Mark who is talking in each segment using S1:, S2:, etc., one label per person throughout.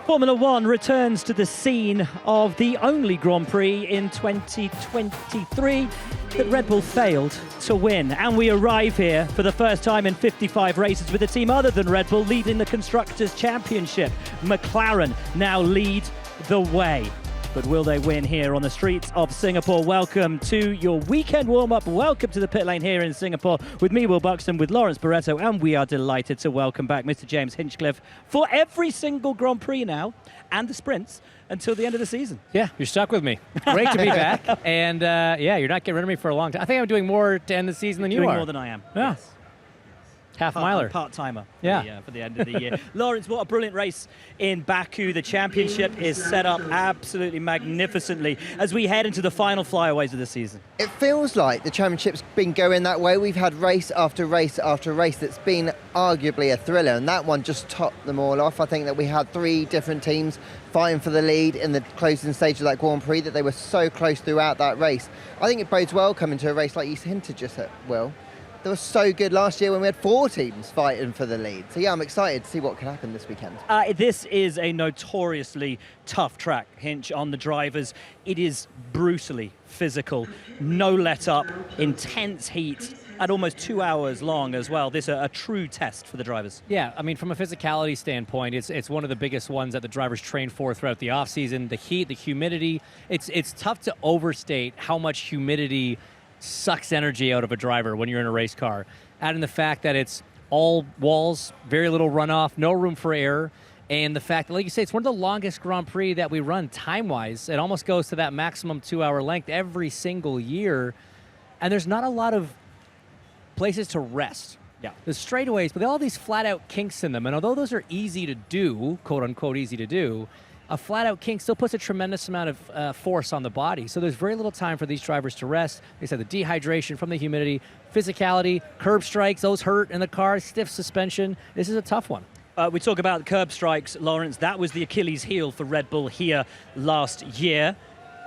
S1: Formula One returns to the scene of the only Grand Prix in 2023 that Red Bull failed to win. And we arrive here for the first time in 55 races with a team other than Red Bull leading the Constructors' Championship. McLaren now lead the way. But will they win here on the streets of Singapore? Welcome to your weekend warm-up. Welcome to the pit lane here in Singapore with me, Will Buxton, with Lawrence Barretto, and we are delighted to welcome back Mr. James Hinchcliffe for every single Grand Prix now and the sprints until the end of the season.
S2: Yeah, you're stuck with me. Great to be back. And yeah, you're not getting rid of me for a long time. I think I'm doing more to end the season than you are.
S1: Doing more than I am.
S2: Yeah.
S1: Yes.
S2: Half-miler.
S1: Part-timer
S2: Yeah.
S1: For the end of the year. Lawrence, what a brilliant race in Baku. The championship is set up absolutely magnificently as we head into the final flyaways of the season.
S3: It feels like the championship's been going that way. We've had race after race after race that's been arguably a thriller, and that one just topped them all off. I think that we had three different teams fighting for the lead in the closing stage of that Grand Prix, that they were so close throughout that race. I think it bodes well coming to a race like you hinted just at, Will. They were so good last year when we had four teams fighting for the lead. So yeah, I'm excited to see what can happen this weekend.
S1: This is a notoriously tough track, Hinch, on the drivers. It is brutally physical, no let up, intense heat, at almost 2 hours long as well. This is a true test for the drivers.
S2: Yeah, I mean, from a physicality standpoint, it's one of the biggest ones that the drivers train for throughout the offseason. The heat, the humidity, it's tough to overstate how much humidity sucks energy out of a driver when you're in a race car. Add in the fact that it's all walls, very little runoff, no room for error, and the fact that, like you say, it's one of the longest Grand Prix that we run time-wise. It almost goes to that maximum 2-hour length every single year, and there's not a lot of places to rest.
S1: Yeah.
S2: The straightaways, but all these flat-out kinks in them, and although those are easy to do, quote-unquote easy to do, a flat-out kink still puts a tremendous amount of force on the body. So there's very little time for these drivers to rest. They said the dehydration from the humidity, physicality, curb strikes, those hurt in the car, stiff suspension. This is a tough one.
S1: We talk about curb strikes, Lawrence. That was the Achilles heel for Red Bull here last year.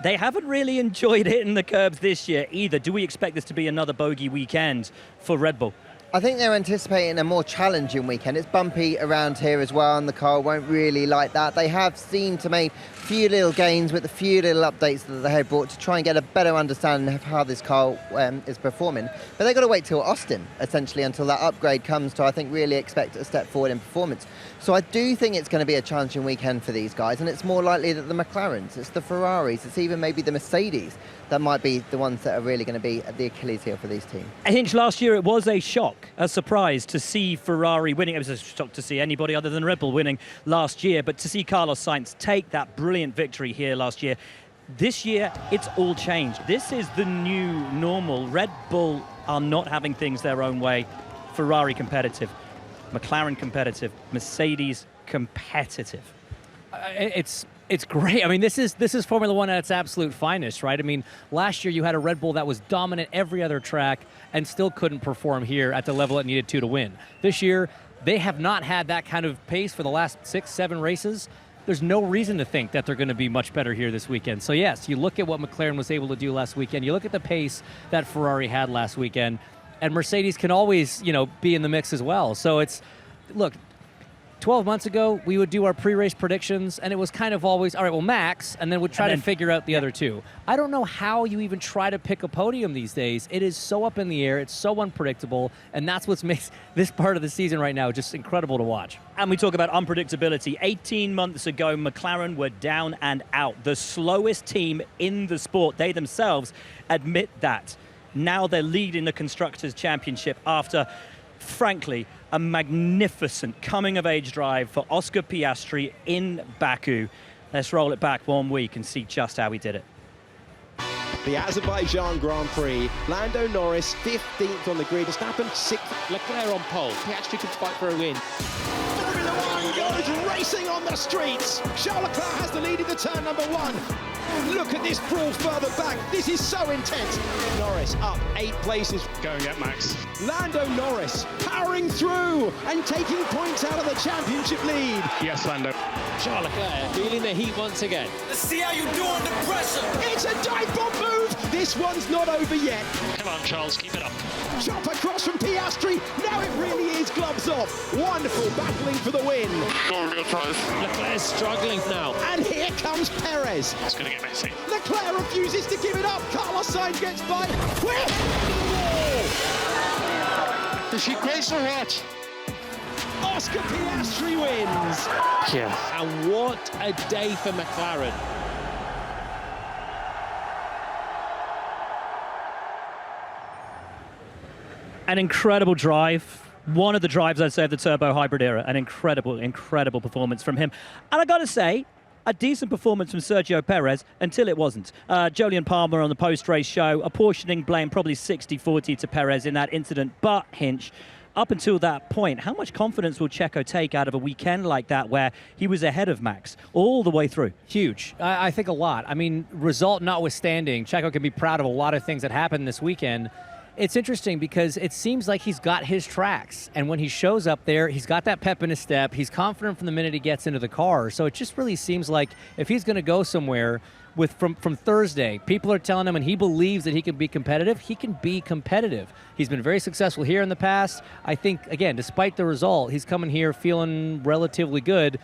S1: They haven't really enjoyed hitting the curbs this year either. Do we expect this to be another bogey weekend for Red Bull?
S3: I think they're anticipating a more challenging weekend. It's bumpy around here as well, and the car won't really like that. They have seemed to make a few little gains with a few little updates that they have brought to try and get a better understanding of how this car is performing. But they've got to wait till Austin, essentially, until that upgrade comes to, I think, really expect a step forward in performance. So I do think it's going to be a challenging weekend for these guys, and it's more likely that the McLarens, it's the Ferraris, it's even maybe the Mercedes that might be the ones that are really going to be at the Achilles heel for these teams.
S1: Hinch, last year it was a shock, a surprise to see Ferrari winning. It was a shock to see anybody other than Red Bull winning last year, but to see Carlos Sainz take that brilliant victory here last year. This year, it's all changed. This is the new normal. Red Bull are not having things their own way. Ferrari competitive, McLaren competitive, Mercedes competitive.
S2: It's great. I mean, this is Formula One at its absolute finest, right? I mean, last year you had a Red Bull that was dominant every other track and still couldn't perform here at the level it needed to win. This year, they have not had that kind of pace for the last 6-7 races. There's no reason to think that they're going to be much better here this weekend. So yes, you look at what McLaren was able to do last weekend. You look at the pace that Ferrari had last weekend, and Mercedes can always, be in the mix as well. So look, 12 months ago, we would do our pre-race predictions, and it was kind of always, all right, well, Max, and then we'd try to figure out the other two. I don't know how you even try to pick a podium these days. It is so up in the air. It's so unpredictable, and that's what makes this part of the season right now just incredible to watch.
S1: And we talk about unpredictability. 18 months ago, McLaren were down and out. The slowest team in the sport. They themselves admit that. Now they're leading the Constructors' Championship after, frankly, a magnificent coming-of-age drive for Oscar Piastri in Baku. Let's roll it back 1 week and see just how he did it.
S4: The Azerbaijan Grand Prix, Lando Norris 15th on the grid, Verstappen 6th, Leclerc on pole. Piastri could fight for a win. Formula One goes racing on the streets. Charles Leclerc has the lead in the turn number 1. Look at this brawl further back. This is so intense. Norris up 8 places.
S5: Going at Max.
S4: Lando Norris powering through and taking points out of the championship lead.
S5: Yes, Lando.
S6: Charles Leclerc feeling the heat once again.
S7: Let's see how you do under pressure.
S4: It's a dive bomb move. This one's not over yet.
S5: Come on, Charles, keep it up.
S4: Chop across from Piastri. Now it really is gloves off. Wonderful battling for the win.
S6: Leclerc's struggling now.
S4: And here comes Perez.
S5: It's going to get messy.
S4: Leclerc refuses to give it up. Carlos Sainz gets by. Whip!
S5: Is she crazy or what?
S4: Oscar Piastri wins.
S5: Yeah.
S6: And what a day for McLaren.
S1: An incredible drive. One of the drives, I'd say, of the turbo hybrid era. An incredible, incredible performance from him. And I got to say, a decent performance from Sergio Perez until it wasn't. Jolyon Palmer on the post-race show, apportioning blame probably 60-40 to Perez in that incident. But, Hinch, up until that point, how much confidence will Checo take out of a weekend like that where he was ahead of Max all the way through?
S2: Huge. I think a lot. I mean, result notwithstanding, Checo can be proud of a lot of things that happened this weekend. It's interesting because it seems like he's got his tracks, and when he shows up there, he's got that pep in his step. He's confident from the minute he gets into the car. So it just really seems like if he's going to go somewhere from Thursday, people are telling him and he believes that he can be competitive, he can be competitive. He's been very successful here in the past. I think, again, despite the result, he's coming here feeling relatively good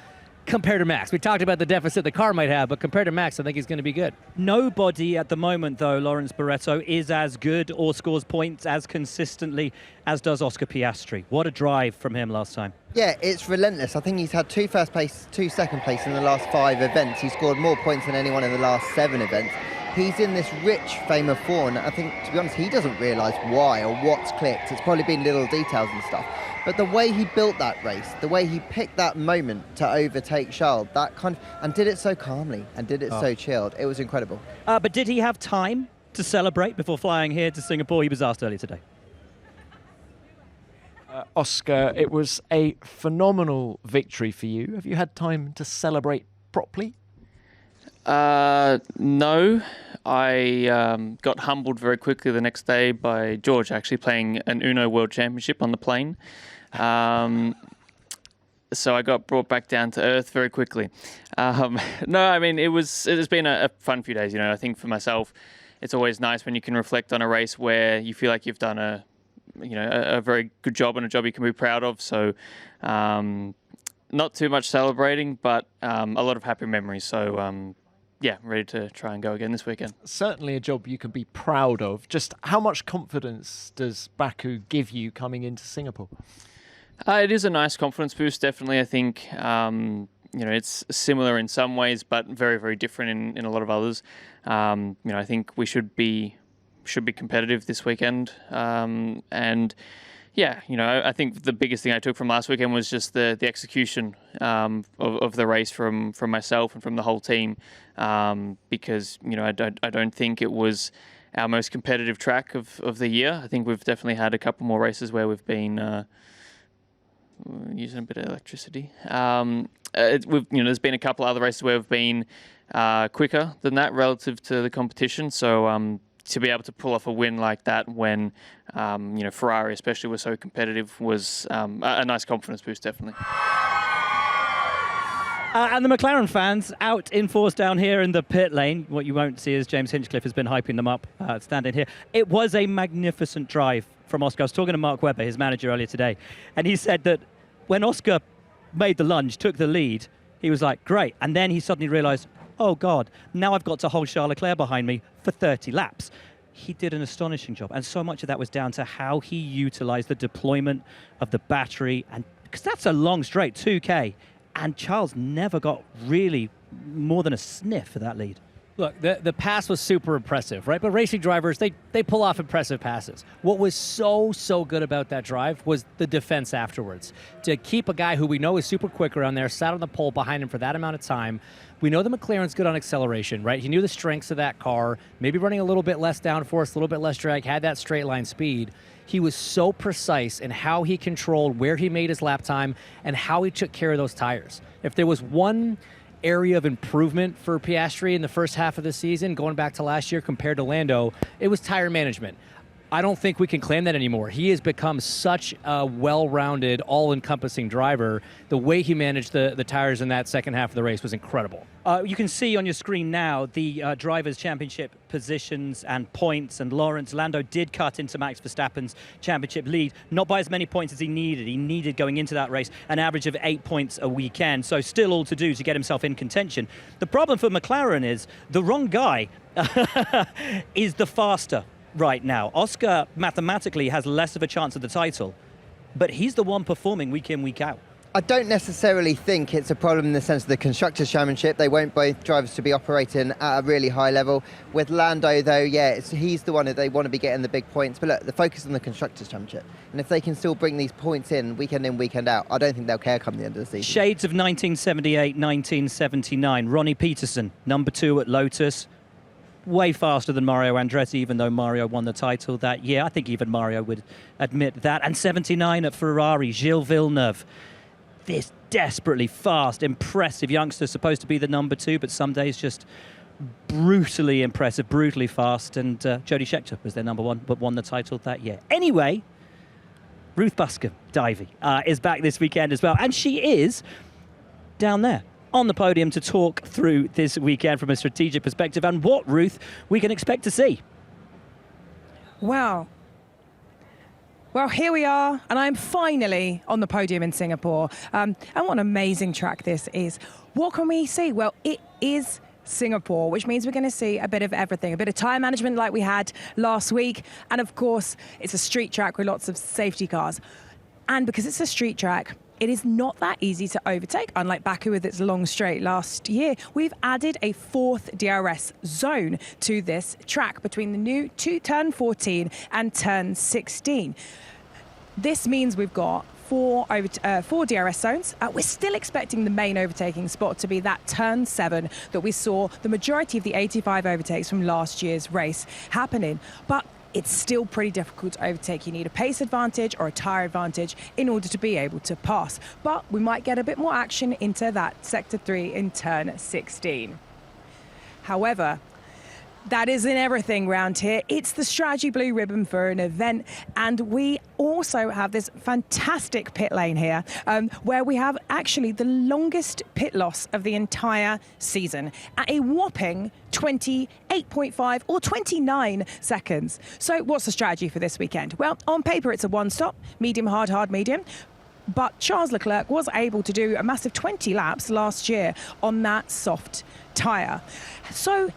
S2: compared to Max. We talked about the deficit the car might have, but compared to Max, I think he's going to be good.
S1: Nobody at the moment, though, Lawrence Barretto, is as good or scores points as consistently as does Oscar Piastri. What a drive from him last time.
S3: Yeah, it's relentless. I think he's had 2 first place, 2 second place in the last 5 events. He scored more points than anyone in the last 7 events. He's in this rich fame of form, and I think, to be honest, he doesn't realise why or what's clicked. It's probably been little details and stuff. But the way he built that race, the way he picked that moment to overtake Charles, that kind of, and did it so calmly and did it so chilled, it was incredible.
S1: But did he have time to celebrate before flying here to Singapore? He was asked earlier today.
S8: Oscar, it was a phenomenal victory for you. Have you had time to celebrate properly?
S9: No. I got humbled very quickly the next day by George actually playing an Uno World Championship on the plane. So I got brought back down to earth very quickly. No, I mean, it has been a fun few days. You know, I think for myself, it's always nice when you can reflect on a race where you feel like you've done a very good job and a job you can be proud of. So not too much celebrating, but a lot of happy memories. So yeah, ready to try and go again this weekend.
S8: Certainly a job you can be proud of. Just how much confidence does Baku give you coming into Singapore?
S9: It is a nice confidence boost, definitely. I think it's similar in some ways, but very, very different in a lot of others. I think we should be competitive this weekend, and yeah, I think the biggest thing I took from last weekend was just the execution of the race from myself and from the whole team, because I don't think it was our most competitive track of the year. I think we've definitely had a couple more races where we've been using a bit of electricity. There's been a couple other races where we've been quicker than that relative to the competition. So to be able to pull off a win like that when Ferrari especially was so competitive was a nice confidence boost, definitely.
S1: And the McLaren fans out in force down here in the pit lane. What you won't see is James Hinchcliffe has been hyping them up, standing here. It was a magnificent drive from Oscar. I was talking to Mark Webber, his manager, earlier today, and he said that when Oscar made the lunge, took the lead, he was like, great. And then he suddenly realised, oh, God, now I've got to hold Charles Leclerc behind me for 30 laps. He did an astonishing job. And so much of that was down to how he utilised the deployment of the battery. And because that's a long straight, 2K. And Charles never got really more than a sniff for that lead.
S2: Look, the pass was super impressive, right? But racing drivers, they pull off impressive passes. What was so good about that drive was the defense afterwards. To keep a guy who we know is super quick around there, sat on the pole behind him for that amount of time. We know the McLaren's good on acceleration, right? He knew the strengths of that car, maybe running a little bit less downforce, a little bit less drag, had that straight line speed. He was so precise in how he controlled where he made his lap time and how he took care of those tires. If there was one area of improvement for Piastri in the first half of the season, going back to last year compared to Lando, it was tire management. I don't think we can claim that anymore. He has become such a well-rounded, all-encompassing driver. The way he managed the tires in that second half of the race was incredible.
S1: You can see on your screen now the Drivers' Championship positions and points, and Lawrence Lando did cut into Max Verstappen's championship lead, not by as many points as he needed. He needed, going into that race, an average of 8 points a weekend, so still all to do to get himself in contention. The problem for McLaren is the wrong guy is the faster right now. Oscar mathematically has less of a chance of the title, but he's the one performing week in, week out.
S3: I don't necessarily think it's a problem in the sense of the Constructors' Championship. They want both drivers to be operating at a really high level. With Lando, though, he's the one that they want to be getting the big points. But look, the focus on the Constructors' Championship. And if they can still bring these points in, weekend out, I don't think they'll care come the end of the season.
S1: Shades of 1978, 1979. Ronnie Peterson, number 2 at Lotus. Way faster than Mario Andretti, even though Mario won the title that year. I think even Mario would admit that. And 79 at Ferrari, Gilles Villeneuve. This desperately fast, impressive youngster, supposed to be the number 2, but some days just brutally impressive, brutally fast. And Jody Scheckter was their number 1, but won the title that year. Anyway, Ruth Buxton, Divey, is back this weekend as well. And she is down there on the podium to talk through this weekend from a strategic perspective and what, Ruth, we can expect to see.
S10: Well, here we are, and I'm finally on the podium in Singapore. And what an amazing track this is. What can we see? Well, it is Singapore, which means we're going to see a bit of everything, a bit of tire management like we had last week. And of course, it's a street track with lots of safety cars. And because it's a street track, it is not that easy to overtake. Unlike Baku with its long straight last year, we've added a 4th DRS zone to this track between the new turn 14 and turn 16. This means we've got 4 DRS zones. We're still expecting the main overtaking spot to be that turn 7 that we saw the majority of the 85 overtakes from last year's race happening. But it's still pretty difficult to overtake. You need a pace advantage or a tyre advantage in order to be able to pass. But we might get a bit more action into that Sector 3 in turn 16. However, that isn't everything round here. It's the strategy blue ribbon for an event, and we also have this fantastic pit lane here where we have actually the longest pit loss of the entire season at a whopping 28.5 or 29 seconds. So what's the strategy for this weekend? Well, on paper it's a one-stop, medium, hard, medium. But Charles Leclerc was able to do a massive 20 laps last year on that soft tyre. So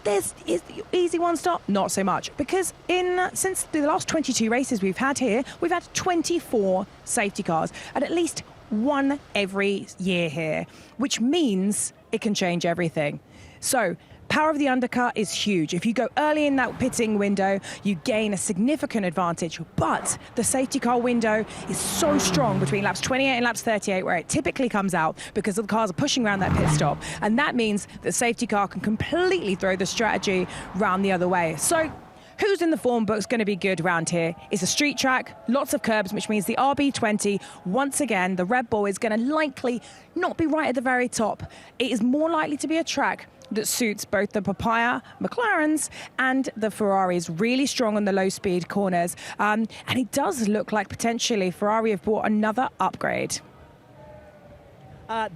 S10: is the easy one stop? Not so much, because since the last 22 races we've had here, we've had 24 safety cars, and at least one every year here, which means it can change everything. So power of the undercut is huge. If you go early in that pitting window, you gain a significant advantage. But the safety car window is so strong between laps 28 and laps 38, where it typically comes out because the cars are pushing around that pit stop. And that means the safety car can completely throw the strategy round the other way. So who's in the form book's going to be good round here? It's a street track, lots of curbs, which means the RB20, once again, the Red Bull is going to likely not be right at the very top. It is more likely to be a track that suits both the Papaya McLarens and the Ferraris, really strong on the low-speed corners. And it does look like potentially Ferrari have bought another upgrade.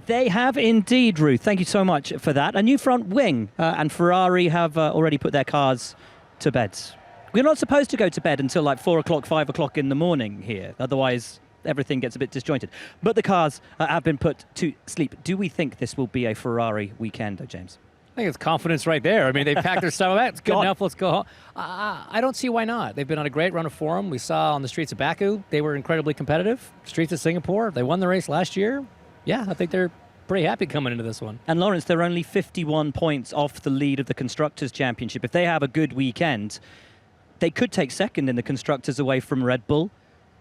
S1: They have indeed, Ruth. Thank you so much for that. A new front wing, and Ferrari have already put their cars to bed. We're not supposed to go to bed until like 4 o'clock, 5 o'clock in the morning here. Otherwise, everything gets a bit disjointed. But the cars have been put to sleep. Do we think this will be a Ferrari weekend, James?
S2: I think it's confidence right there. I mean, they packed their stuff back. It's good enough. Let's go home. I don't see why not. They've been on a great run of form. We saw on the streets of Baku, they were incredibly competitive. Streets of Singapore, they won the race last year. Yeah, I think they're pretty happy coming into this one.
S1: And Lawrence, they're only 51 points off the lead of the Constructors' Championship. If they have a good weekend, they could take second in the Constructors away from Red Bull.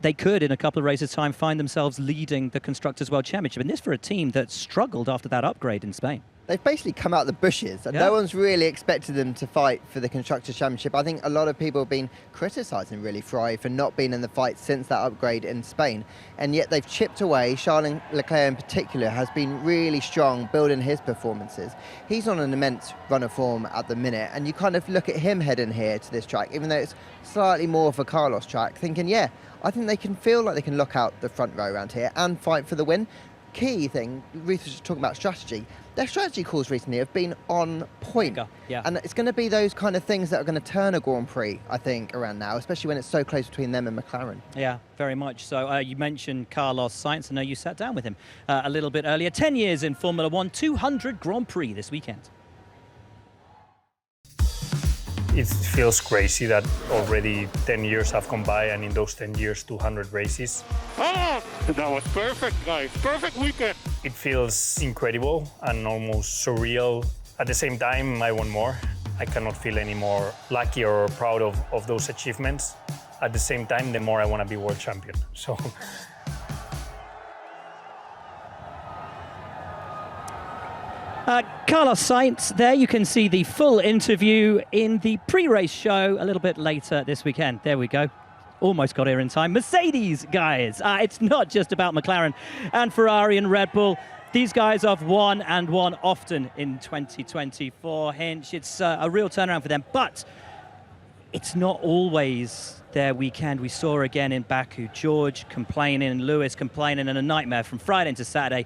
S1: They could, in a couple of races' time, find themselves leading the Constructors' World Championship. And this for a team that struggled after that upgrade in Spain.
S3: they've basically come out of the bushes, and no one's really expected them to fight for the Constructors' Championship. I think a lot of people have been criticising really Ferrari for not being in the fight since that upgrade in Spain, and yet they've chipped away. Charles Leclerc in particular has been really strong building his performances. He's on an immense run of form at the minute, and you kind of look at him heading here to this track, even though it's slightly more of a Carlos track, thinking, yeah, I think they can feel like they can lock out the front row around here and fight for the win. Key thing, Ruth was just talking about strategy. Their strategy calls recently have been on point.
S1: Yeah.
S3: And it's going to be those kind of things that are going to turn a Grand Prix, I think, around now, especially when it's so close between them and McLaren.
S1: Yeah, very much so. You mentioned Carlos Sainz. I know you sat down with him a little bit earlier. 10 years in Formula One, 200 Grand Prix this weekend.
S11: It feels crazy that already 10 years have gone by, and in those 10 years, 200 races.
S5: Oh, that was perfect, guys. Perfect weekend.
S11: It feels incredible and almost surreal. At the same time, I want more. I cannot feel any more lucky or proud of those achievements. At the same time, the more I want to be world champion. So.
S1: Carlos Sainz, there you can see the full interview in the pre-race show a little bit later this weekend. There we go. Almost got here in time. Mercedes, guys. It's not just about McLaren and Ferrari and Red Bull. These guys have won and won often in 2024. Hinch, it's a real turnaround for them. But it's not always their weekend. We saw again in Baku, George complaining, Lewis complaining, and a nightmare from Friday into Saturday.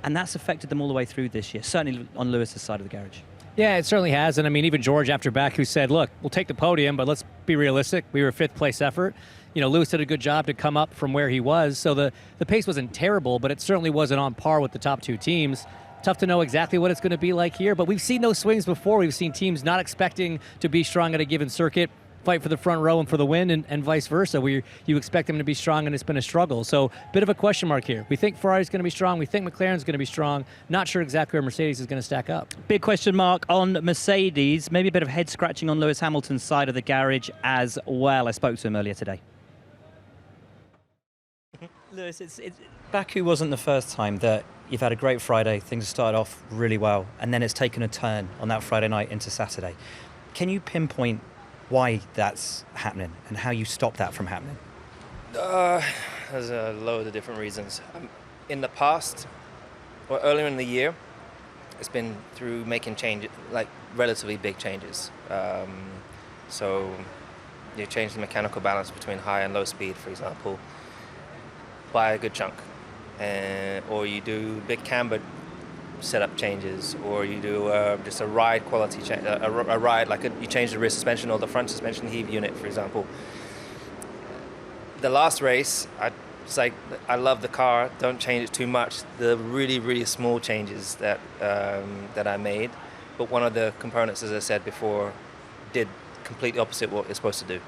S1: And that's affected them all the way through this year, certainly on Lewis's side of the garage.
S2: Yeah, it certainly has. And I mean, even George after Baku said, look, we'll take the podium, but let's be realistic. We were a fifth place effort. You know, Lewis did a good job to come up from where he was. So the pace wasn't terrible, but it certainly wasn't on par with the top two teams. Tough to know exactly what it's going to be like here, but we've seen those swings before. We've seen teams not expecting to be strong at a given circuit fight for the front row and for the win, and vice versa, where you expect them to be strong, and it's been a struggle. So bit of a question mark here. We think Ferrari's going to be strong. We think McLaren's going to be strong. Not sure exactly where Mercedes is going to stack up.
S1: Big question mark on Mercedes. Maybe a bit of head scratching on Lewis Hamilton's side of the garage as well. I spoke to him earlier today. Lewis, Baku wasn't the first time that you've had a great Friday, things started off really well, and then it's taken a turn on that Friday night into Saturday. Can you pinpoint why that's happening and how you stop that from happening?
S12: There's a load of different reasons. In the past, or earlier in the year, it's been through making changes, like relatively big changes. So you change the mechanical balance between high and low speed, for example, by a good chunk. Or you do big camber setup changes, or you do just a ride quality change, a ride like you change the rear suspension or the front suspension heave unit, for example. The last race, I love the car, don't change it too much. The really, really small changes that I made, but one of the components, as I said before, did completely opposite what it's supposed to do.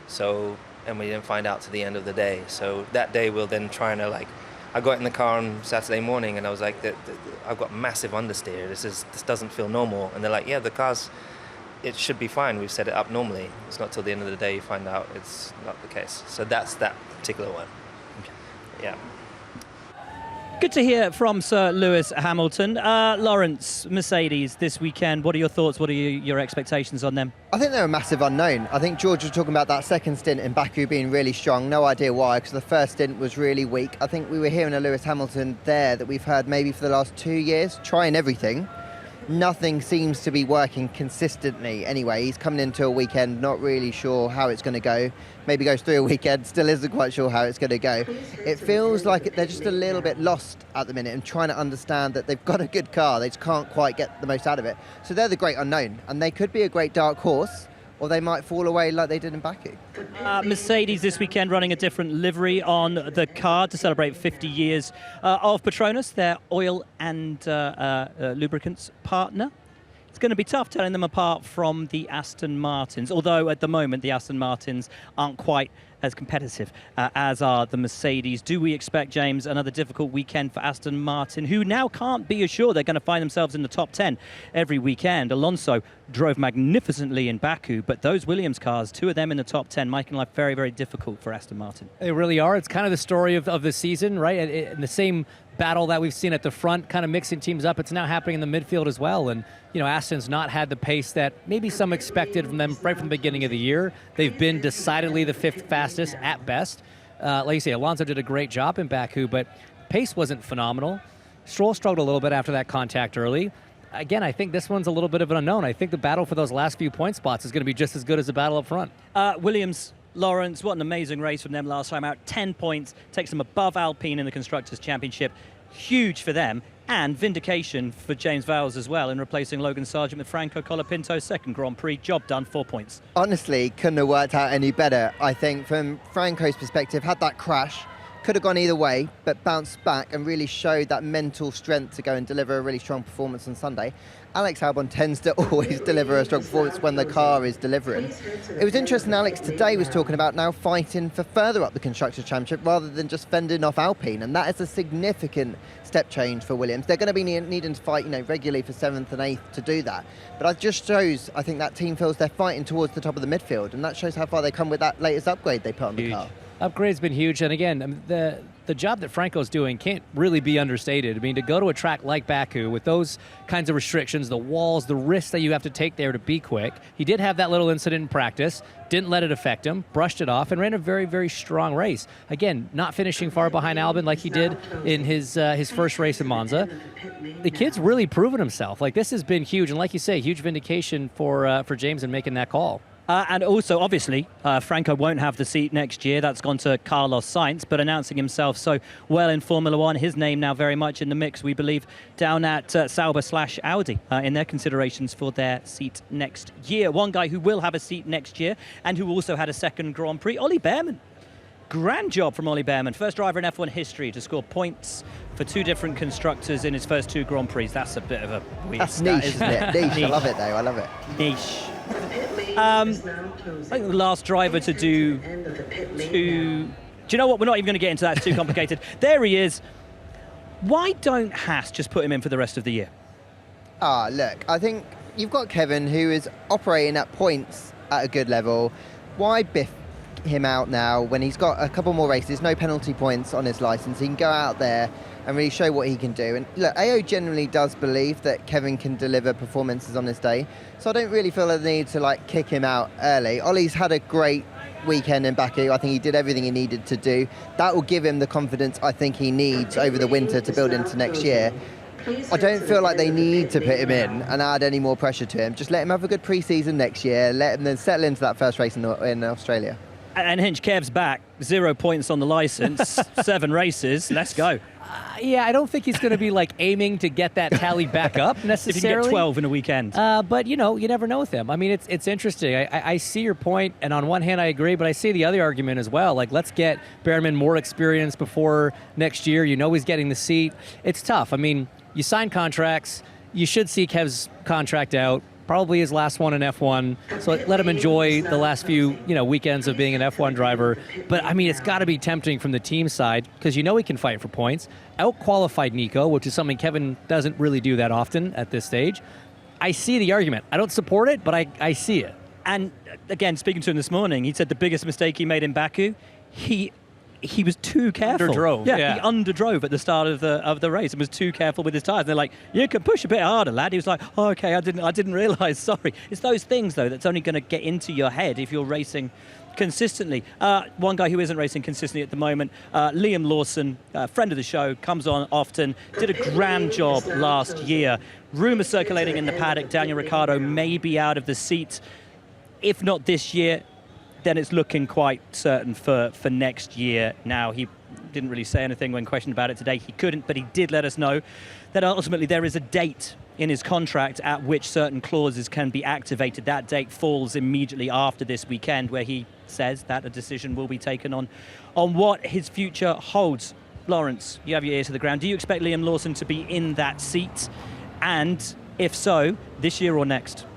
S12: So, and we didn't find out to the end of the day. So that day we'll then try and I got in the car on Saturday morning and I was like, I've got massive understeer. This doesn't feel normal. And they're like, yeah, it should be fine. We've set it up normally. It's not till the end of the day you find out it's not the case. So that's that particular one. Okay. Yeah.
S1: Good to hear from Sir Lewis Hamilton. Lawrence, Mercedes this weekend, what are your thoughts? What are your expectations on them?
S3: I think they're a massive unknown. I think George was talking about that second stint in Baku being really strong. No idea why, because the first stint was really weak. I think we were hearing a Lewis Hamilton there that we've heard maybe for the last 2 years, trying everything. Nothing seems to be working consistently anyway. He's coming into a weekend not really sure how it's going to go. Maybe goes through a weekend, still isn't quite sure how it's going to go. It feels like they're just a little bit lost at the minute and trying to understand that they've got a good car. They just can't quite get the most out of it. So they're the great unknown, and they could be a great dark horse, or they might fall away like they did in Baku.
S1: Mercedes this weekend running a different livery on the car to celebrate 50 years of Petronas, their oil and lubricants partner. It's going to be tough telling them apart from the Aston Martins, although at the moment the Aston Martins aren't quite as competitive as are the Mercedes. Do we expect, James, another difficult weekend for Aston Martin, who now can't be assured they're going to find themselves in the top 10 every weekend? Alonso drove magnificently in Baku, but those Williams cars, 2 of them in the top 10, making life very, very difficult for Aston Martin.
S2: They really are. It's kind of the story of the season, right? And the same battle that we've seen at the front, kind of mixing teams up, it's now happening in the midfield as well. And, Aston's not had the pace that maybe some expected from them right from the beginning of the year. They've been decidedly the 5th fastest at best. Like you say, Alonso did a great job in Baku, but pace wasn't phenomenal. Stroll struggled a little bit after that contact early. Again, I think this one's a little bit of an unknown. I think the battle for those last few point spots is going to be just as good as the battle up front.
S1: Williams, Lawrence, what an amazing race from them last time out. 10 points, takes them above Alpine in the Constructors' Championship. Huge for them, and vindication for James Vowles as well in replacing Logan Sargent with Franco Colapinto's second Grand Prix. Job done, 4 points.
S3: Honestly, couldn't have worked out any better. I think from Franco's perspective, had that crash, could have gone either way, but bounced back and really showed that mental strength to go and deliver a really strong performance on Sunday. Alex Albon tends to always deliver a strong performance when the car is delivering. It was interesting, Alex today was talking about now fighting for further up the Constructors' Championship rather than just fending off Alpine, and that is a significant step change for Williams. They're going to be needing to fight regularly for 7th and 8th to do that. But it just shows, I think, that team feels they're fighting towards the top of the midfield, and that shows how far they come with that latest upgrade they put on the car.
S2: Upgrade's been huge, and again, the job that Franco's doing can't really be understated. I mean, to go to a track like Baku with those kinds of restrictions, the walls, the risks that you have to take there to be quick. He did have that little incident in practice, didn't let it affect him, brushed it off, and ran a very, very strong race. Again, not finishing far behind Albon like he did in his first race in Monza. The kid's really proven himself. Like, this has been huge, and like you say, huge vindication for James in making that call.
S1: And also, obviously, Franco won't have the seat next year. That's gone to Carlos Sainz, but announcing himself so well in Formula One, his name now very much in the mix, we believe, down at Sauber/Audi in their considerations for their seat next year. One guy who will have a seat next year and who also had a second Grand Prix, Ollie Behrman. Grand job from Ollie Behrman. First driver in F1 history to score points for 2 different constructors in his first 2 Grand Prix. That's a bit of a weird
S3: That's
S1: stat,
S3: niche, isn't it? Niche. I love it, though. I love it.
S1: Niche. I think the last driver to do 2... Do you know what? We're not even going to get into that. It's too complicated. There he is. Why don't Haas just put him in for the rest of the year?
S3: Look, I think you've got Kevin, who is operating at points at a good level. Why biff him out now when he's got a couple more races, no penalty points on his licence? He can go out there and really show what he can do. And look, AO generally does believe that Kevin can deliver performances on this day, so I don't really feel the need to kick him out early. Ollie's had a great weekend in Baku. I think he did everything he needed to do. That will give him the confidence I think he needs over the winter to build into next year. I don't feel like they need to put him in and add any more pressure to him. Just let him have a good pre-season next year, let him then settle into that first race in Australia.
S1: And Hinch, Kev's back, 0 points on the licence, 7 races, let's go.
S2: Yeah, I don't think he's going to be aiming to get that tally back up necessarily.
S1: If you can get 12 in a weekend.
S2: But, you never know with him. I mean, it's interesting. I see your point, and on one hand I agree, but I see the other argument as well. Let's get Behrman more experience before next year. He's getting the seat. It's tough. I mean, you sign contracts. You should see Kev's contract out. Probably his last one in F1, so let him enjoy the last few weekends of being an F1 driver. But I mean, it's got to be tempting from the team side because he can fight for points. Out-qualified Nico, which is something Kevin doesn't really do that often at this stage. I see the argument. I don't support it, but I see it.
S1: And again, speaking to him this morning, he said the biggest mistake he made in Baku, he was too careful.
S2: Underdrove.
S1: Yeah, he underdrove at the start of the race and was too careful with his tyres. And they're like, you can push a bit harder, lad. He was like, oh, okay, I didn't realise, sorry. It's those things, though, that's only going to get into your head if you're racing consistently. One guy who isn't racing consistently at the moment, Liam Lawson, friend of the show, comes on often, did a grand job last year. Rumours circulating in the paddock, Daniel Ricciardo may be out of the seat. If not this year, then it's looking quite certain for next year. Now, he didn't really say anything when questioned about it today. He couldn't, but he did let us know that ultimately there is a date in his contract at which certain clauses can be activated. That date falls immediately after this weekend, where he says that a decision will be taken on what his future holds. Lawrence, you have your ear to the ground. Do you expect Liam Lawson to be in that seat? And if so, this year or next?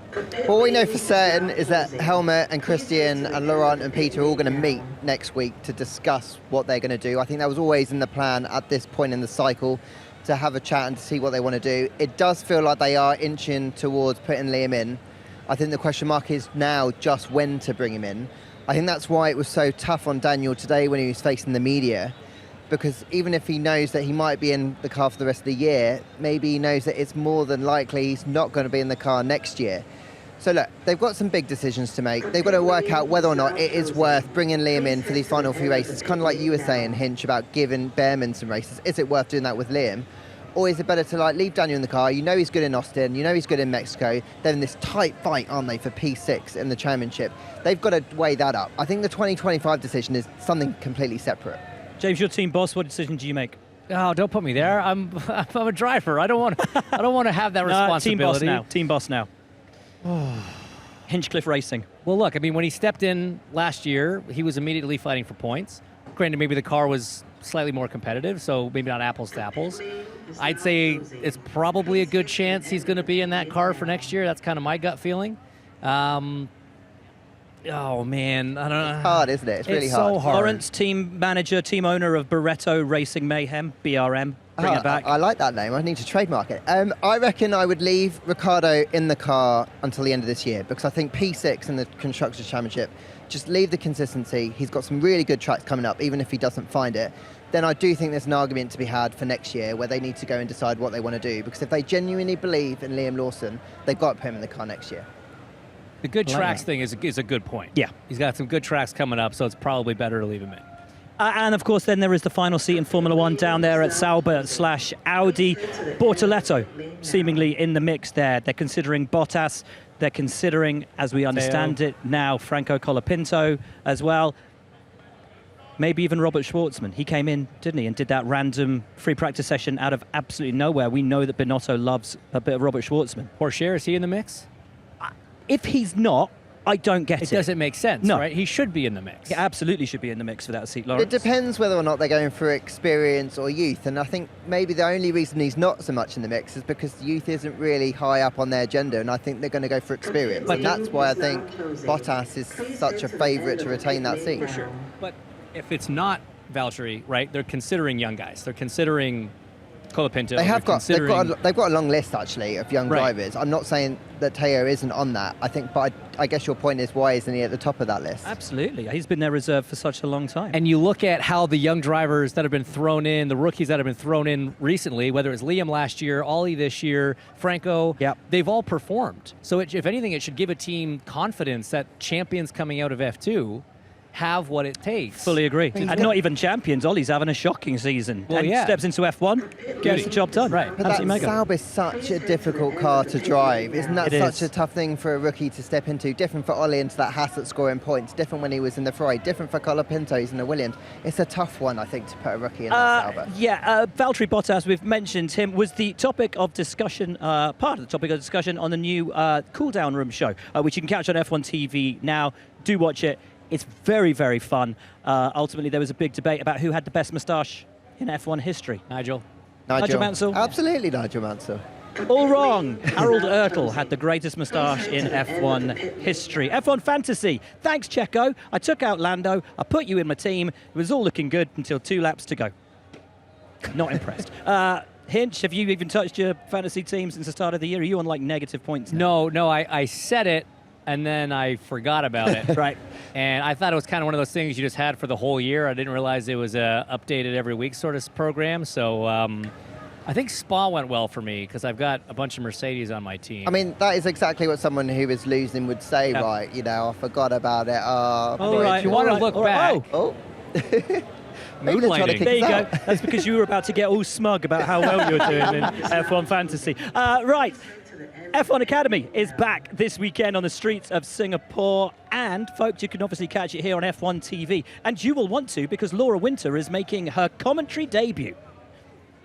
S3: What we know for certain is that Helmut and Christian and Laurent and Peter are all going to meet next week to discuss what they're going to do. I think that was always in the plan at this point in the cycle, to have a chat and to see what they want to do. It does feel like they are inching towards putting Liam in. I think the question mark is now just when to bring him in. I think that's why it was so tough on Daniel today when he was facing the media, because even if he knows that he might be in the car for the rest of the year, maybe he knows that it's more than likely he's not going to be in the car next year. So look, they've got some big decisions to make. They've got to work out whether or not it is worth bringing Liam in for these final few races. Kind of like you were saying, Hinch, about giving Behrman some races. Is it worth doing that with Liam? Or is it better to leave Daniel in the car? You know he's good in Austin, you know he's good in Mexico. They're in this tight fight, aren't they, for P6 in the championship? They've got to weigh that up. I think the 2025 decision is something completely separate.
S1: James, your team boss, what decision do you make?
S2: Oh, don't put me there. I'm a driver. I don't want to have that responsibility.
S1: Team boss now. Hinchcliffe Racing.
S2: Well, look, I mean, when he stepped in last year, he was immediately fighting for points. Granted, maybe the car was slightly more competitive, so maybe not apples to apples. I'd say it's probably a good chance he's going to be in that car for next year. That's kind of my gut feeling. Oh, man. I don't know.
S3: It's hard, isn't it? It's really hard.
S2: So hard.
S1: Lawrence, team manager, team owner of Barretto Racing Mayhem, BRM. Bring it back.
S3: I like that name. I need to trademark it. I reckon I would leave Ricciardo in the car until the end of this year, because I think P6 in the Constructors' Championship, just leave the consistency. He's got some really good tracks coming up, even if he doesn't find it. Then I do think there's an argument to be had for next year where they need to go and decide what they want to do, because if they genuinely believe in Liam Lawson, they've got to put him in the car next year.
S2: The good tracks thing is a good point.
S1: Yeah.
S2: He's got some good tracks coming up, so it's probably better to leave him in.
S1: And of course, then there is the final seat in Formula One down there at Sauber/Audi. Bortoletto seemingly in the mix there. They're considering Bottas. They're considering, as we understand it now, Franco Colapinto as well. Maybe even Robert Schwartzman. He came in, didn't he, and did that random free practice session out of absolutely nowhere. We know that Binotto loves a bit of Robert Schwartzman.
S2: Porsche, is he in the mix?
S1: If he's not, I don't get it.
S2: It doesn't make sense, right? He should be in the mix.
S1: He absolutely should be in the mix for that seat, Lawrence.
S3: It depends whether or not they're going for experience or youth, and I think maybe the only reason he's not so much in the mix is because youth isn't really high up on their agenda, and I think they're going to go for experience, and that's why I think Bottas is such a favourite to retain that seat.
S2: For sure. But if it's not Valtteri, right, they're considering young guys. They're considering Colapinto.
S3: They've got a long list actually of young drivers. I'm not saying that Teo isn't on that. I think, but I guess your point is, why isn't he at the top of that list?
S1: Absolutely, he's been their reserve for such a long time.
S2: And you look at how the young drivers that have been thrown in, the rookies that have been thrown in recently, whether it's Liam last year, Ollie this year, Franco, they've all performed. So if anything, it should give a team confidence that champions coming out of F2 have what it takes.
S1: Fully agree. And not even champions. Ollie's having a shocking season.
S2: Well,
S1: and steps into F1, gets the job done.
S2: Right.
S3: But that Sauber is such a difficult car to drive. Isn't that such a tough thing for a rookie to step into? Different for Ollie into that Haas that's scoring points. Different when he was in the Ferrari. Different for Colapinto, he's in the Williams. It's a tough one, I think, to put a rookie in that Sauber.
S1: Valtteri Bottas, we've mentioned him, was the topic of discussion, part of the topic of discussion on the new Cool Down Room show, which you can catch on F1 TV now. Do watch it. It's very, very fun. Ultimately, there was a big debate about who had the best moustache in F1 history.
S2: Nigel
S1: Mansell?
S3: Absolutely, Nigel Mansell.
S1: All wrong. Harold Ertl had the greatest moustache in F1 history. F1 Fantasy. Thanks, Checo. I took out Lando. I put you in my team. It was all looking good until 2 laps to go. Not impressed. Hinch, have you even touched your fantasy team since the start of the year? Are you on like negative points now?
S2: No, I said it, and then I forgot about it.
S1: Right.
S2: And I thought it was kind of one of those things you just had for the whole year. I didn't realize it was a updated every week sort of program. So I think Spa went well for me because I've got a bunch of Mercedes on my team.
S3: I mean, that is exactly what someone who is losing would say, right? You know, I forgot about it.
S2: If you want to look back.
S1: Moonlighting. There you go. That's because you were about to get all smug about how well you were doing in F1 Fantasy. Right. F1 Academy is back this weekend on the streets of Singapore. And, folks, you can obviously catch it here on F1 TV. And you will want to, because Laura Winter is making her commentary debut.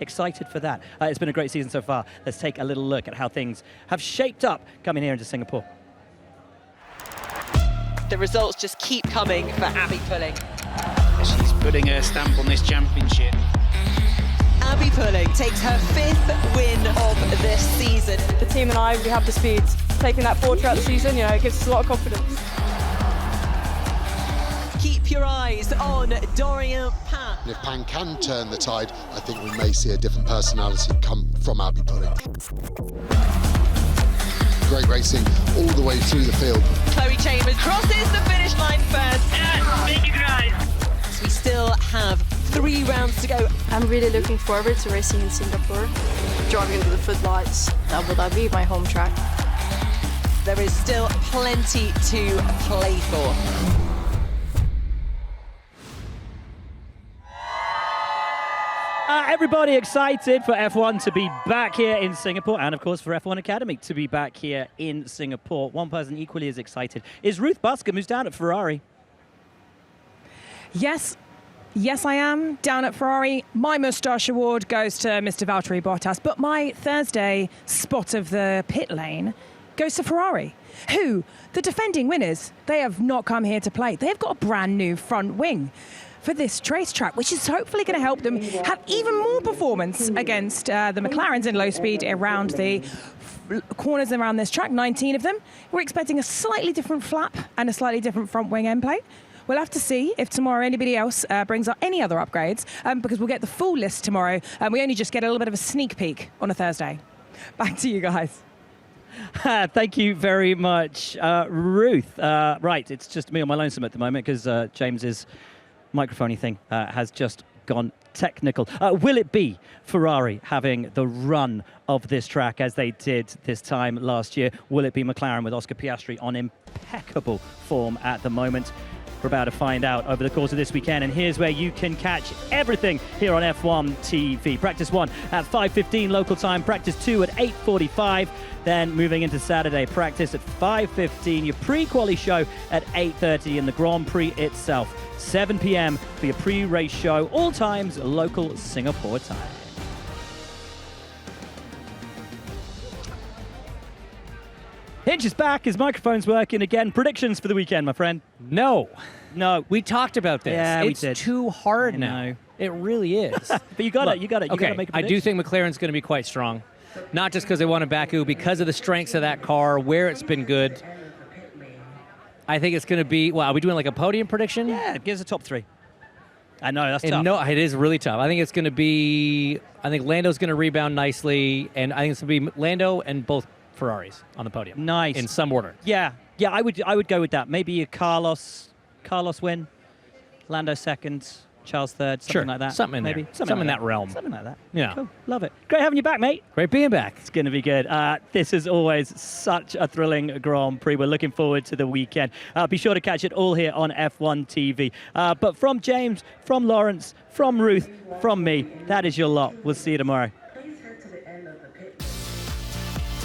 S1: Excited for that. It's been a great season so far. Let's take a little look at how things have shaped up coming here into Singapore.
S13: The results just keep coming for Abby Pulling.
S14: She's putting her stamp on this championship.
S13: Abby Pulling takes her 5th win of this season.
S15: The team and I, we have the speed. taking that forward throughout the season, it gives us a lot of confidence.
S13: Keep your eyes on Dorian Pan.
S16: And if Pan can turn the tide, I think we may see a different personality come from Abby Pulling. Great racing all the way through the field.
S13: Chloe Chambers crosses the finish line first. Thank you guys. We still have 3 rounds to go.
S15: I'm really looking forward to racing in Singapore. Driving into the footlights, Abu Dhabi, my home track.
S13: There is still plenty to play for.
S1: Everybody excited for F1 to be back here in Singapore, and of course for F1 Academy to be back here in Singapore. One person equally as excited is Ruth Buxton, who's down at Ferrari.
S10: Yes, I am down at Ferrari. My moustache award goes to Mr. Valtteri Bottas, but my Thursday spot of the pit lane goes to Ferrari, who, the defending winners, they have not come here to play. They've got a brand new front wing for this racetrack, which is hopefully going to help them have even more performance against the McLarens in low speed around the corners around this track, 19 of them. We're expecting a slightly different flap and a slightly different front wing end plate. We'll have to see if tomorrow anybody else brings up any other upgrades, because we'll get the full list tomorrow. We only just get a little bit of a sneak peek on a Thursday. Back to you guys.
S1: Thank you very much, Ruth. Right, it's just me on my lonesome at the moment because James's microphone thing has just gone technical. Will it be Ferrari having the run of this track as they did this time last year? Will it be McLaren with Oscar Piastri on impeccable form at the moment? We're about to find out over the course of this weekend, and here's where you can catch everything here on F1 TV. Practice 1 at 5:15 local time, practice 2 at 8:45, then moving into Saturday practice at 5:15, your pre-quali show at 8:30, and the Grand Prix itself 7 p.m. for your pre-race show, all times local Singapore time. Hinch is back. His microphone's working again. Predictions for the weekend, my friend?
S2: No.
S1: We
S2: talked about this.
S1: Yeah,
S2: it's
S1: we did.
S2: too hard now. It really is.
S1: But you got it. You got to make a
S2: I
S1: prediction.
S2: do think McLaren's going to be quite strong. Not just because they won in Baku, because of the strengths of that car, where it's been good. I think it's going to be, are we doing like a podium prediction?
S1: Yeah, give us a top 3. I know, that's tough.
S2: No, it is really tough. I think it's going to be, Lando's going to rebound nicely, and I think it's going to be Lando and both Ferraris on the podium.
S1: Nice.
S2: In some order.
S1: Yeah, I would go with that. Maybe a Carlos win, Lando second, Charles third, something like that.
S2: Something in
S1: maybe.
S2: there. Something in that realm.
S1: Something like that.
S2: Yeah.
S1: Cool. Love it. Great having you back, mate.
S2: Great being back.
S1: It's going to be good. This is always such a thrilling Grand Prix. We're looking forward to the weekend. Be sure to catch it all here on F1 TV. But from James, from Lawrence, from Ruth, from me, that is your lot. We'll see you tomorrow.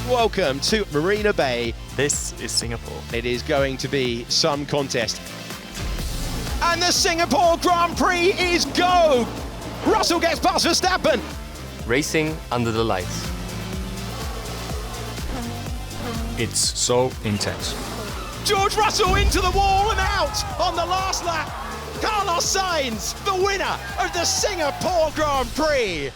S4: Welcome to Marina Bay.
S8: This is Singapore.
S4: It is going to be some contest. And the Singapore Grand Prix is go! Russell gets past Verstappen.
S17: Racing under the lights.
S18: It's so intense.
S4: George Russell into the wall and out on the last lap. Carlos Sainz, the winner of the Singapore Grand Prix.